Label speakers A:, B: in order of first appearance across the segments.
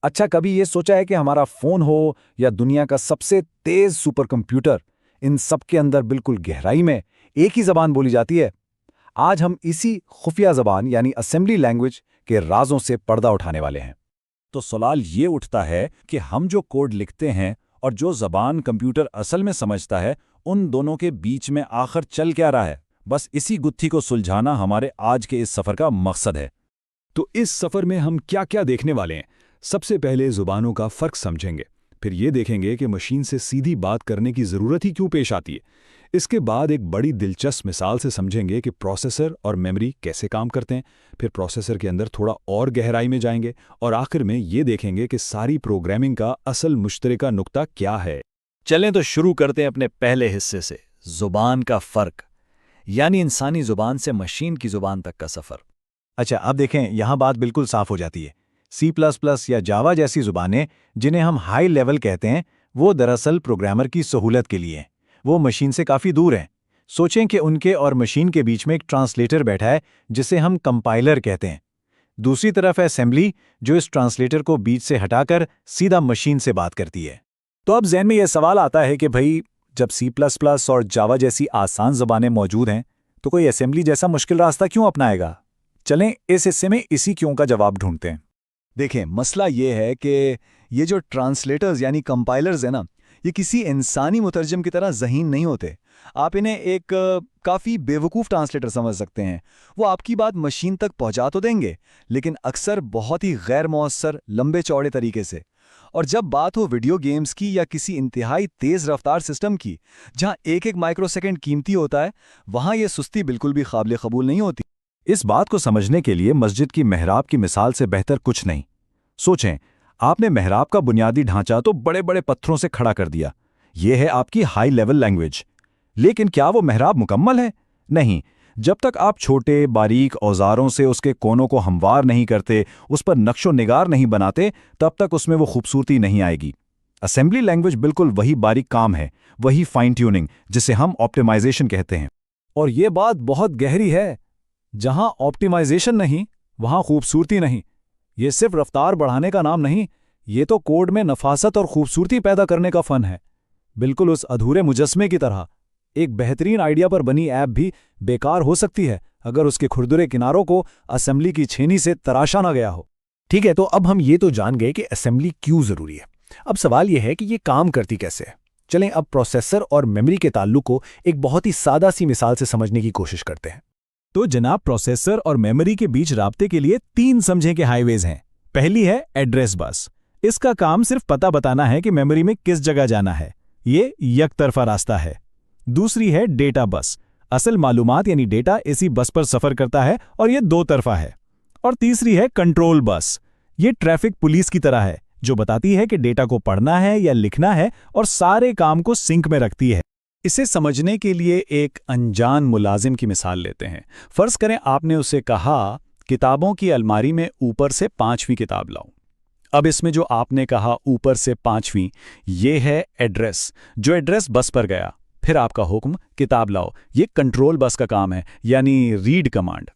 A: अच्छा, कभी ये सोचा है कि हमारा फोन हो या दुनिया का सबसे तेज सुपर कंप्यूटर, इन सब के अंदर बिल्कुल गहराई में एक ही जबान बोली जाती है। आज हम इसी खुफिया जबान यानी असेंबली लैंग्वेज के राजों से पर्दा उठाने वाले हैं।
B: तो सवाल ये उठता है कि हम जो कोड लिखते हैं और जो जबान कंप्यूटर असल में समझता है, उन दोनों के बीच में आखिर चल क्या रहा है। बस इसी गुत्थी को सुलझाना हमारे आज के इस सफ़र का मकसद है।
C: तो इस सफर में हम क्या क्या देखने वाले हैं? सबसे पहले जुबानों का फर्क समझेंगे, फिर ये देखेंगे कि मशीन से सीधी बात करने की जरूरत ही क्यों पेश आती है। इसके बाद एक बड़ी दिलचस्प मिसाल से समझेंगे कि प्रोसेसर और मेमोरी कैसे काम करते हैं, फिर प्रोसेसर के अंदर थोड़ा और गहराई में जाएंगे और आखिर में ये देखेंगे कि सारी प्रोग्रामिंग का असल मुश्तरका नुक्ता क्या है।
D: चलें तो शुरू करते हैं अपने पहले हिस्से से, जुबान का फर्क, यानी इंसानी जुबान से मशीन की जुबान तक का सफर।
A: अच्छा, अब देखें, यहाँ बात बिल्कुल साफ हो जाती है। C++ या जावा जैसी जुबानें, जिन्हें हम हाई लेवल कहते हैं, वो दरअसल प्रोग्रामर की सहूलत के लिए हैं। वो मशीन से काफ़ी दूर हैं। सोचें कि उनके और मशीन के बीच में एक ट्रांसलेटर बैठा है, जिसे हम कंपाइलर कहते हैं। दूसरी तरफ है असेंबली, जो इस ट्रांसलेटर को बीच से हटाकर सीधा मशीन से बात करती है।
C: तो अब ज़हन में यह सवाल आता है कि भाई, जब C++ और जावा जैसी आसान ज़बानें मौजूद हैं, तो कोई असेंबली जैसा मुश्किल रास्ता क्यों अपनाएगा? चलें इस हिस्से में इसी क्यों का जवाब ढूंढते हैं।
E: देखें, मसला ये है कि ये जो ट्रांसलेटर्स यानी कंपाइलर्स हैं ना, ये किसी इंसानी मुतरजम की तरह ज़हीन नहीं होते। आप इन्हें एक काफ़ी बेवकूफ़ ट्रांसलेटर समझ सकते हैं। वो आपकी बात मशीन तक पहुंचा तो देंगे, लेकिन अक्सर बहुत ही गैर मौसर, लंबे चौड़े तरीके से। और जब बात हो वीडियो गेम्स की या किसी इंतहाई तेज़ रफ्तार सिस्टम की, जहां एक एक माइक्रोसेकंड कीमती होता है, वहां ये सुस्ती बिल्कुल भी काबिल कबूल नहीं होती।
A: इस बात को समझने के लिए मस्जिद की मेहराब की मिसाल से बेहतर कुछ नहीं। सोचें, आपने मेहराब का बुनियादी ढांचा तो बड़े बड़े पत्थरों से खड़ा कर दिया। यह है आपकी हाई लेवल लैंग्वेज। लेकिन क्या वो मेहराब मुकम्मल है? नहीं। जब तक आप छोटे बारीक औजारों से उसके कोनों को हमवार नहीं करते, उस पर नक्शो निगार नहीं बनाते, तब तक उसमें वो खूबसूरती नहीं आएगी। असेंबली लैंग्वेज बिल्कुल वही बारीक काम है, वही फाइन ट्यूनिंग, जिसे हम ऑप्टिमाइजेशन कहते हैं।
C: और ये बात बहुत गहरी है। जहां ऑप्टिमाइजेशन नहीं, वहां खूबसूरती नहीं। ये सिर्फ रफ्तार बढ़ाने का नाम नहीं, ये तो कोड में नफासत और खूबसूरती पैदा करने का फन है। बिल्कुल उस अधूरे मुजस्मे की तरह। एक बेहतरीन आइडिया पर बनी ऐप भी बेकार हो सकती है अगर उसके खुरदुरे किनारों को असेंबली की छेनी से तराशा ना गया हो।
F: ठीक है, तो अब हम ये तो जान गए कि असेंबली क्यों जरूरी है। अब सवाल यह है कि ये काम करती कैसे है। चलें अब प्रोसेसर और मेमोरी के ताल्लुक को एक बहुत ही सादा सी मिसाल से समझने की कोशिश करते हैं।
C: तो जनाब, प्रोसेसर और मेमोरी के बीच राब्ते के लिए 3 समझें के हाईवेज हैं। पहली है एड्रेस बस। इसका काम सिर्फ पता बताना है कि मेमोरी में किस जगह जाना है। ये यकतरफा रास्ता है। दूसरी है डेटा बस। असल मालूमात यानी डेटा इसी बस पर सफर करता है और ये 2 तरफा है। और तीसरी है कंट्रोल बस। ये ट्रैफिक पुलिस की तरह है, जो बताती है कि डेटा को पढ़ना है या लिखना है और सारे काम को सिंक में रखती है।
D: इसे समझने के लिए एक अनजान मुलाजिम की मिसाल लेते हैं। फर्ज करें आपने उसे कहा, किताबों की अलमारी में ऊपर से 5वीं किताब लाओ। अब इसमें जो आपने कहा ऊपर से 5वीं, ये है एड्रेस, जो एड्रेस बस पर गया। फिर आपका हुक्म किताब लाओ, ये कंट्रोल बस का काम है, यानी रीड कमांड।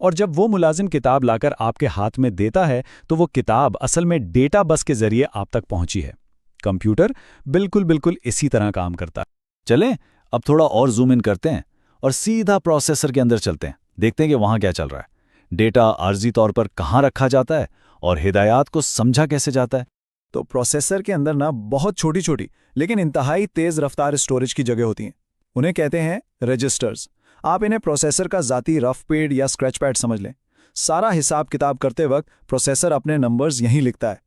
D: और जब वो मुलाजिम किताब लाकर आपके हाथ में देता है, तो वो किताब असल में डेटा बस के जरिए आप तक पहुंची है। कंप्यूटर बिल्कुल इसी तरह काम करता है।
B: चलें अब थोड़ा और जूम इन करते हैं और सीधा प्रोसेसर के अंदर चलते हैं। देखते हैं कि वहां क्या चल रहा है, डेटा आर्जी तौर पर कहां रखा जाता है और हिदायत को समझा कैसे जाता है।
E: तो प्रोसेसर के अंदर ना बहुत छोटी छोटी लेकिन इंतहाई तेज रफ्तार स्टोरेज की जगह होती हैं। उन्हें कहते हैं रजिस्टर्स। आप इन्हें प्रोसेसर का ज़ाती रफ पैड या स्क्रैच पैड समझ लें। सारा हिसाब किताब करते वक्त प्रोसेसर अपने नंबर्स यहीं लिखता है।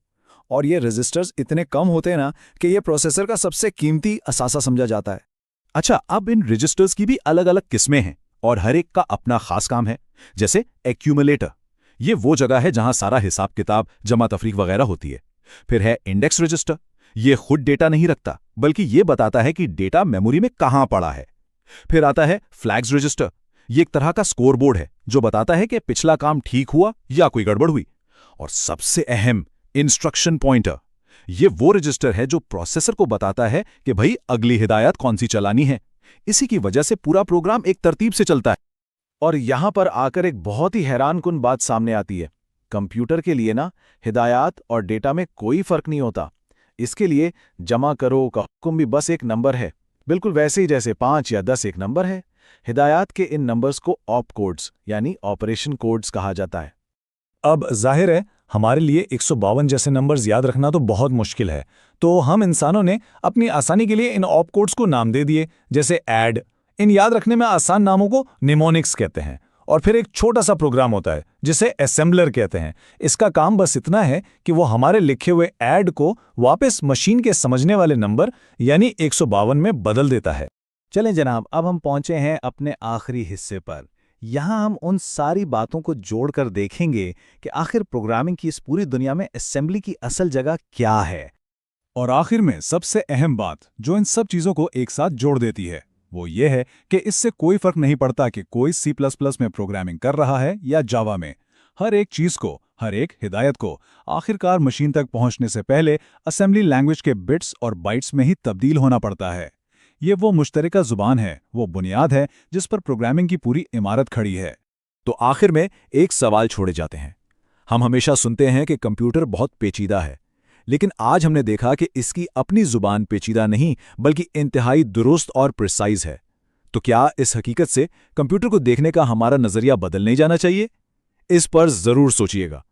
E: और ये रजिस्टर्स इतने कम होते हैं ना कि ये प्रोसेसर का सबसे कीमती असासा समझा जाता है।
B: अच्छा, अब इन रजिस्टर्स की भी अलग अलग किस्में हैं और हर एक का अपना खास काम है। जैसे एक्यूमुलेटर, ये वो जगह है जहां सारा हिसाब किताब, जमा तफरीक वगैरह होती है। फिर है इंडेक्स रजिस्टर, ये खुद डेटा नहीं रखता बल्कि ये बताता है कि डेटा मेमोरी में कहां पड़ा है। फिर आता है फ्लैग्स रजिस्टर, ये एक तरह का स्कोरबोर्ड है जो बताता है कि पिछला काम ठीक हुआ या कोई गड़बड़ हुई। और सबसे अहम, इंस्ट्रक्शन पॉइंटर, ये वो रजिस्टर है जो प्रोसेसर को बताता है कि भाई अगली हिदायत कौन सी चलानी है। इसी की वजह से पूरा प्रोग्राम एक तरतीब से चलता है।
A: और यहां पर आकर एक बहुत ही हैरानकुन बात सामने आती है।
B: कंप्यूटर के लिए ना हिदायत और डेटा में कोई फर्क नहीं होता। इसके लिए जमा करो का हुक्म भी बस एक नंबर है, बिल्कुल वैसे ही जैसे 5 या 10 एक नंबर है। हिदायत के इन नंबर्स को ऑप कोड्स यानी ऑपरेशन कोड्स कहा जाता है।
C: अब जाहिर है हमारे लिए 152 जैसे नंबर्स याद रखना तो बहुत मुश्किल है, तो हम इंसानों ने अपनी आसानी के लिए इन ऑप कोड्स को नाम दे दिए, जैसे ऐड। इन याद रखने में आसान नामों को निमोनिक्स कहते हैं। और फिर एक छोटा सा प्रोग्राम होता है जिसे असेंबलर कहते हैं। इसका काम बस इतना है कि वो हमारे लिखे हुए ऐड को वापस मशीन के समझने वाले नंबर यानी 152 में बदल देता है।
D: चलें जनाब, अब हम पहुंचे हैं अपने आखिरी हिस्से पर। यहाँ हम उन सारी बातों को जोड़कर देखेंगे कि आखिर प्रोग्रामिंग की इस पूरी दुनिया में असेंबली की असल जगह क्या है।
C: और आखिर में सबसे अहम बात जो इन सब चीज़ों को एक साथ जोड़ देती है वो ये है कि इससे कोई फर्क नहीं पड़ता कि कोई C++ में प्रोग्रामिंग कर रहा है या जावा में। हर एक चीज़ को, हर एक हिदायत को आखिरकार मशीन तक पहुंचने से पहले असेंबली लैंग्वेज के बिट्स और बाइट्स में ही तब्दील होना पड़ता है। ये वो मुश्तरका ज़ुबान है, वो बुनियाद है जिस पर प्रोग्रामिंग की पूरी इमारत खड़ी है।
B: तो आखिर में एक सवाल छोड़े जाते हैं। हम हमेशा सुनते हैं कि कंप्यूटर बहुत पेचीदा है, लेकिन आज हमने देखा कि इसकी अपनी जुबान पेचीदा नहीं बल्कि इंतहाई दुरुस्त और प्रिसाइज है। तो क्या इस हकीकत से कंप्यूटर को देखने का हमारा नजरिया बदल नहीं जाना चाहिए? इस पर जरूर सोचिएगा।